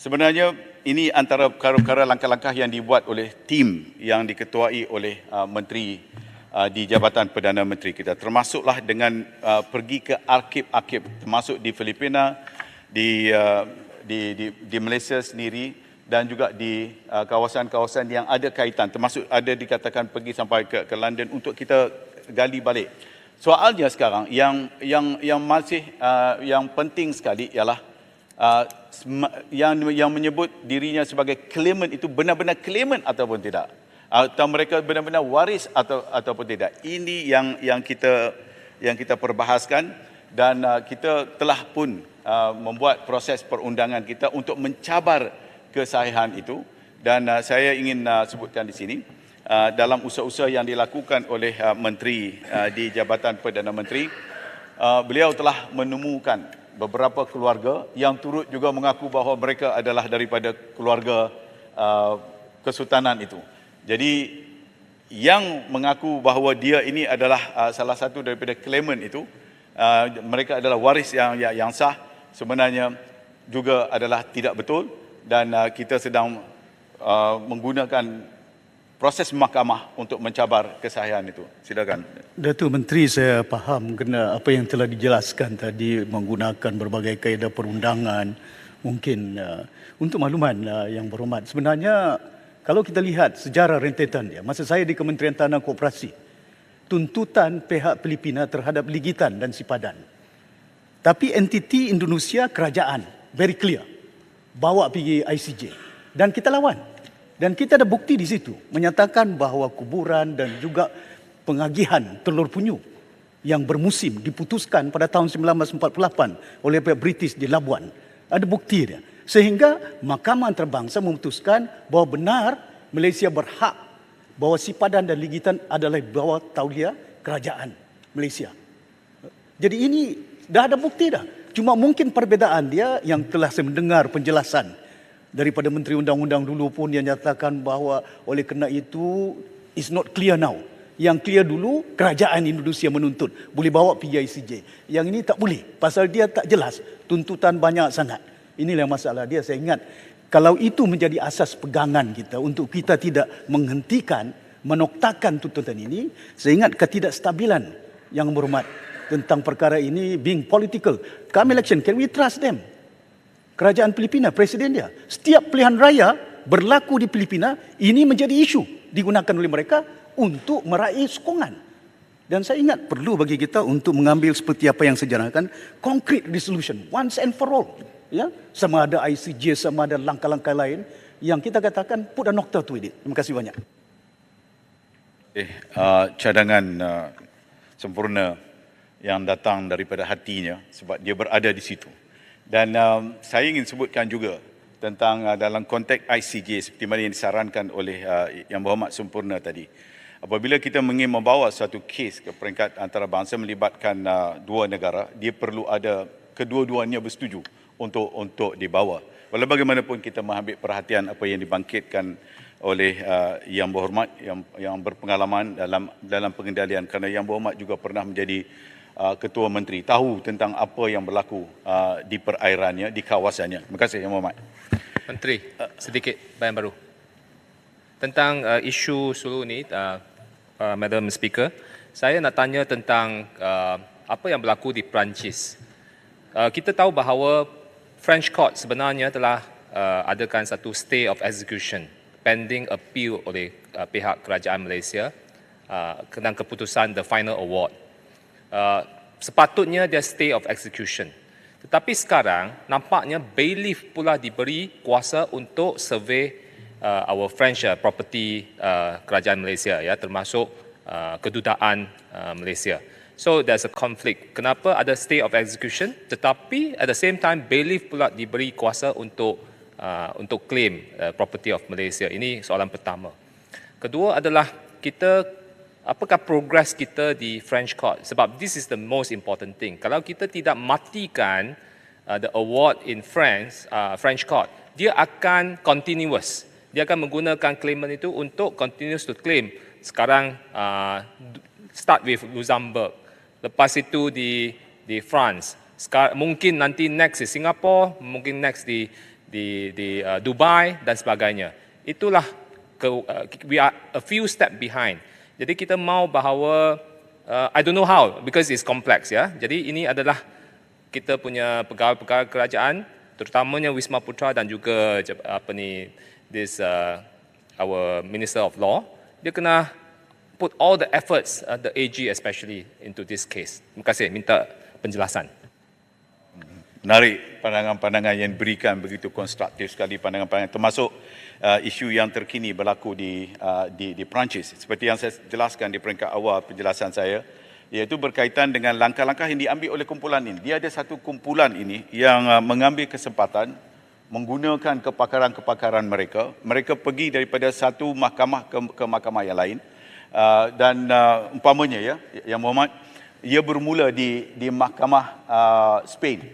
Sebenarnya ini antara perkara-perkara langkah-langkah yang dibuat oleh tim yang diketuai oleh Menteri di Jabatan Perdana Menteri kita. Termasuklah dengan pergi ke arkib-arkib, termasuk di Filipina, di Malaysia sendiri dan juga di kawasan-kawasan yang ada kaitan, termasuk ada dikatakan pergi sampai ke London untuk kita gali balik. Soalnya sekarang yang masih yang penting sekali ialah yang menyebut dirinya sebagai claimant itu benar-benar claimant ataupun tidak, atau mereka benar-benar waris ataupun tidak. Ini yang kita perbahaskan dan kita telah pun membuat proses perundangan kita untuk mencabar kesahihan itu. Dan saya ingin sebutkan di sini dalam usaha-usaha yang dilakukan oleh Menteri di Jabatan Perdana Menteri, beliau telah menemukan beberapa keluarga yang turut juga mengaku bahawa mereka adalah daripada keluarga kesultanan itu. Jadi yang mengaku bahawa dia ini adalah salah satu daripada claimant itu, mereka adalah waris yang sah, sebenarnya juga adalah tidak betul, dan kita sedang menggunakan proses mahkamah untuk mencabar kesahihan itu. Silakan. Datuk Menteri, saya faham kena apa yang telah dijelaskan tadi menggunakan berbagai kaedah perundangan. Mungkin untuk makluman yang berhormat, sebenarnya kalau kita lihat sejarah rentetan dia, masa saya di Kementerian Tanah Koperasi, tuntutan pihak Filipina terhadap Ligitan dan Sipadan. Tapi entiti Indonesia kerajaan, very clear, bawa pergi ICJ. Dan kita lawan. Dan kita ada bukti di situ, menyatakan bahawa kuburan dan juga pengagihan telur penyu yang bermusim diputuskan pada tahun 1948 oleh pihak British di Labuan. Ada bukti dia. Sehingga Mahkamah Antarabangsa memutuskan bahawa benar Malaysia berhak bahawa Sipadan dan Ligitan adalah bawah tauliah kerajaan Malaysia. Jadi ini dah ada bukti dah. Cuma mungkin perbezaan dia yang telah saya mendengar penjelasan daripada Menteri Undang-Undang dulu pun yang nyatakan bahawa oleh kerana itu is not clear now. Yang clear dulu kerajaan Indonesia menuntut boleh bawa pergi ICJ. Yang ini tak boleh pasal dia tak jelas, tuntutan banyak sangat. Inilah masalah dia. Saya ingat kalau itu menjadi asas pegangan kita untuk kita tidak menghentikan, menoktakan tuntutan ini, saya ingat ketidakstabilan yang berhormat tentang perkara ini being political. Come election, can we trust them? Kerajaan Filipina, presiden dia, setiap pilihan raya berlaku di Filipina, ini menjadi isu digunakan oleh mereka untuk meraih sokongan. Dan saya ingat perlu bagi kita untuk mengambil seperti apa yang saya jelaskan, concrete resolution, once and for all. Ya, sama ada ICJ, sama ada langkah-langkah lain yang kita katakan put a nokta to it. Terima kasih banyak. Cadangan sempurna yang datang daripada hatinya sebab dia berada di situ. Dan saya ingin sebutkan juga tentang dalam konteks ICJ seperti mana yang disarankan oleh Yang Berhormat Sempurna tadi. Apabila kita ingin membawa satu kes ke peringkat antarabangsa melibatkan dua negara, dia perlu ada kedua-duanya bersetuju untuk dibawa. Walau bagaimanapun kita mengambil perhatian apa yang dibangkitkan oleh Yang Berhormat yang berpengalaman dalam pengendalian, kerana Yang Berhormat juga pernah menjadi Ketua Menteri, tahu tentang apa yang berlaku di perairannya, di kawasannya. Terima kasih Yang Berhormat. Menteri, sedikit bayan baru. Tentang isu Sulu ni, Madam Speaker, saya nak tanya tentang apa yang berlaku di Perancis. Kita tahu bahawa French Court sebenarnya telah adakan satu stay of execution pending appeal oleh pihak kerajaan Malaysia tentang keputusan the final award. Sepatutnya dia stay of execution. Tetapi sekarang nampaknya bailiff pula diberi kuasa untuk survey our French property kerajaan Malaysia, ya, termasuk kedutaan Malaysia. So there's a conflict. Kenapa ada stay of execution tetapi at the same time bailiff pula diberi kuasa untuk claim property of Malaysia? Ini soalan pertama. Kedua adalah apakah progress kita di French Court? Sebab this is the most important thing. Kalau kita tidak matikan the award in French Court, dia akan continuous. Dia akan menggunakan claimant itu untuk continuous to claim. Sekarang start with Luxembourg, lepas itu di France. Sekarang, mungkin nanti next di Singapore, mungkin next di Dubai dan sebagainya. Itulah we are a few step behind. Jadi kita mau bahawa I don't know how because it's complex ya. Jadi ini adalah kita punya pegawai-pegawai kerajaan, terutamanya Wisma Putra dan juga our Minister of Law. Dia kena put all the efforts, the AG especially, into this case. Terima kasih, minta penjelasan. Menarik pandangan-pandangan yang diberikan, begitu konstruktif sekali pandangan-pandangan, termasuk isu yang terkini berlaku di Perancis. Seperti yang saya jelaskan di peringkat awal penjelasan saya, iaitu berkaitan dengan langkah-langkah yang diambil oleh kumpulan ini. Dia ada satu kumpulan ini yang mengambil kesempatan menggunakan kepakaran-kepakaran mereka. Mereka pergi daripada satu mahkamah ke mahkamah yang lain. Dan umpamanya ya, Yang Berhormat, ia bermula di mahkamah Spain,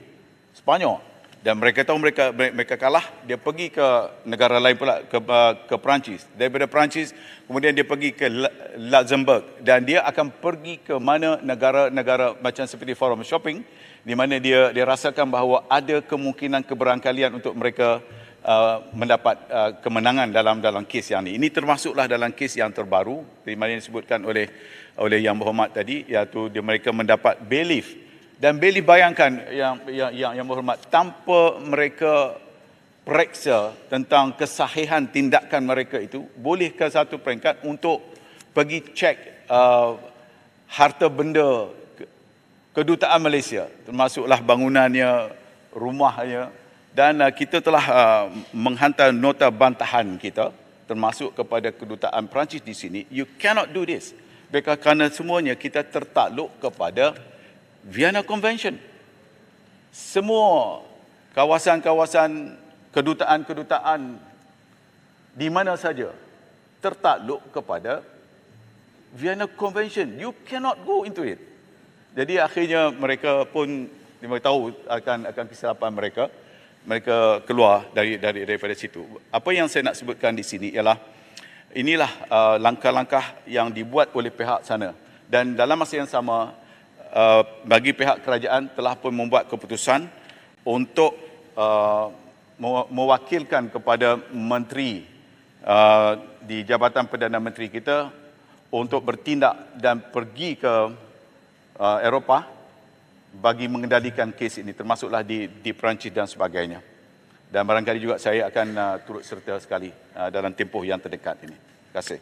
Spanyol, dan mereka tahu mereka kalah, dia pergi ke negara lain pula, ke Perancis. Daripada Perancis kemudian dia pergi ke Luxembourg, dan dia akan pergi ke mana negara-negara macam seperti Forum Shopping, di mana dia rasakan bahawa ada kemungkinan keberangkalian untuk mereka mendapat kemenangan dalam kes yang ini. Ini termasuklah dalam kes yang terbaru di mana yang disebutkan oleh Yang Berhormat tadi, iaitu mereka mendapat bailiff. Dan bailiff, bayangkan yang berhormat, tanpa mereka periksa tentang kesahihan tindakan mereka itu, boleh ke satu peringkat untuk pergi cek harta benda kedutaan Malaysia, termasuklah bangunannya, rumahnya, dan kita telah menghantar nota bantahan kita termasuk kepada kedutaan Perancis di sini. You cannot do this, kerana semuanya kita tertakluk kepada Vienna Convention. Semua kawasan-kawasan kedutaan-kedutaan di mana saja tertakluk kepada Vienna Convention. You cannot go into it. Jadi akhirnya mereka pun tahu akan kesilapan mereka. Mereka keluar daripada situ. Apa yang saya nak sebutkan di sini ialah inilah langkah-langkah yang dibuat oleh pihak sana. Dan dalam masa yang sama, bagi pihak kerajaan telah pun membuat keputusan untuk mewakilkan kepada menteri di Jabatan Perdana Menteri kita untuk bertindak dan pergi ke Eropah bagi mengendalikan kes ini, termasuklah di Perancis dan sebagainya. Dan barangkali juga saya akan turut serta sekali dalam tempoh yang terdekat ini. Terima kasih.